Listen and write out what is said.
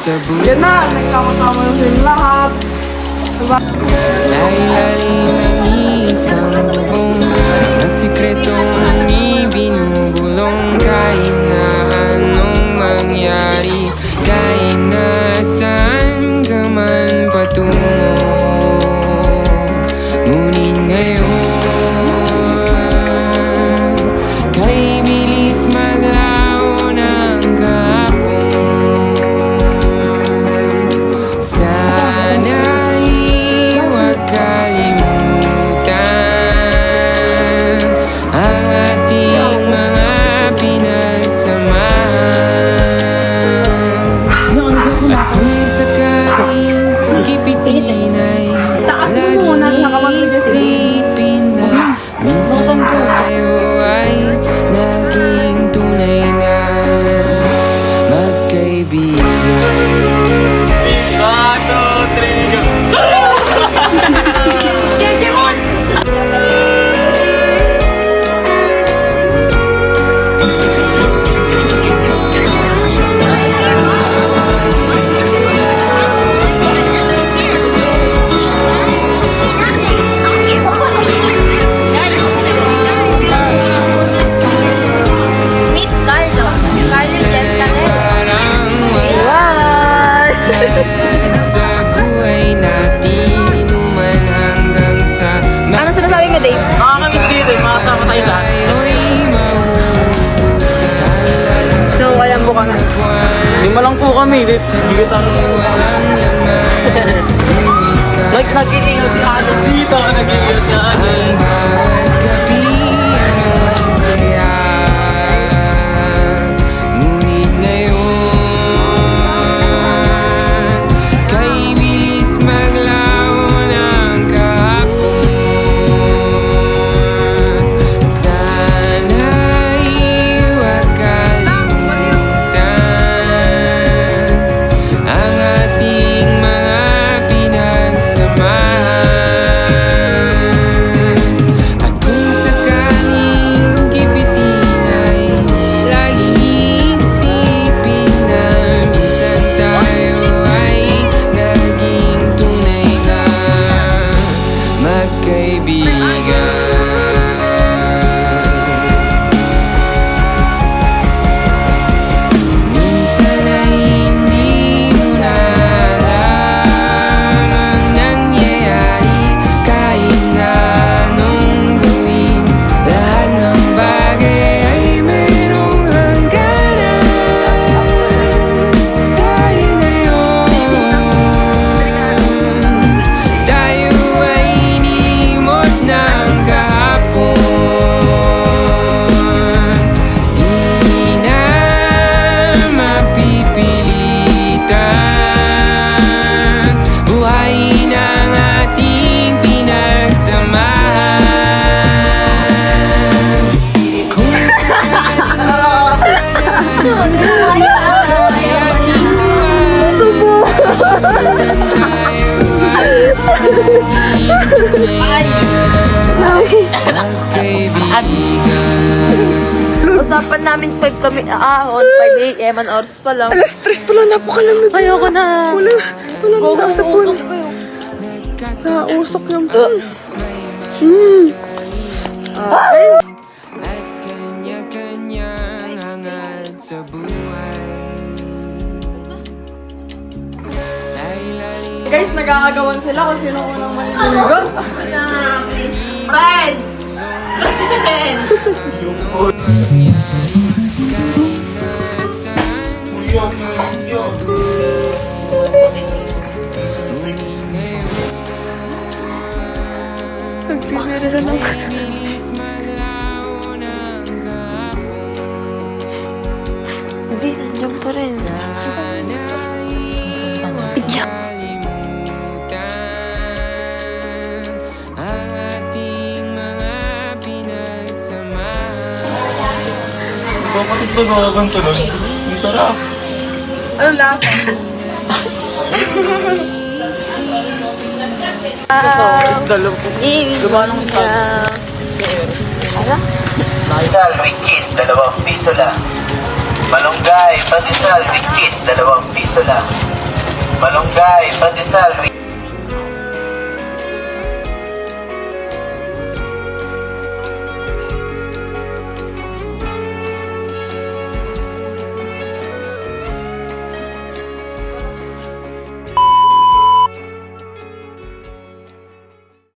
Yan na, nagkakasama na silang lahat. Diba? Sa ilalim ng isang bubong, ang sikretong ibinubulong. Kahit na anong mangyari, kahit na saan ka man patungo, ngunit ngayon, kay bilis maglaho ng kahapon. Sana'y huwag kalimutan ang ating mga pinagsamahan. At kung sakaling gipitin ay laging isipin na minsan tayo ay naging tunay na magkaibigan. Meet Carlo. Carlo Gentleman. Parang wala sa buhay natin, uman hanggang sa Ano sinasabi mo, Dave? Makakamiss dito, makasama tayo lahat. tayo'y maubos sa ilalim So, alam mo ka na. Lima lang po kami, hindi kita walang laman. like nag-iiyo si Ano dito, nag-iiyo si Ano. Bawat gabi ang saya, ngunit ngayon, kay bilis maglaho ng kahapon. Sana'y huwag kalimutan ang ating mga pinagsamahan. At kung sakaling gipitin ay laging isipin na minsan tayo ay naging tunay na magkaibigan. Minsan ay hindi mo na alam ang nangyayari, kahit na anong gawin, lahat ng bagay ay mayroong hangganan. Dahil ngayon, tayo ay nilimot ng kahapon. Di na mapipilitan buhayin ang ating pinagsamahan. Kung aking tuwa, minsan tayo ay naging tunay na magkaibigan. Usapan namin 5 kami aahon, 5 a.m. an oras pa lang. Alas 3 pala, napakalamig. Ayoko na. Walang nasa pool. Nausok yung pool. At kanya-kanyang hangad sa buhay. Sa ilalim Guys, nag-aagawan sila kung sino unang maniligot. Fred! bilis maglaho ng kahapon. Hindi, nandiyan pa rin. Sana'y huwag kalimutan ang ating mga pinagsamahan. Bakit ba nakaganto nun? Ang sarap. Ano lang? Iwan isa. Ala? Pandesal with cheese, 2 piso lang. Malunggay, pandesal with cheese, 2 piso lang. Malunggay, pandesal,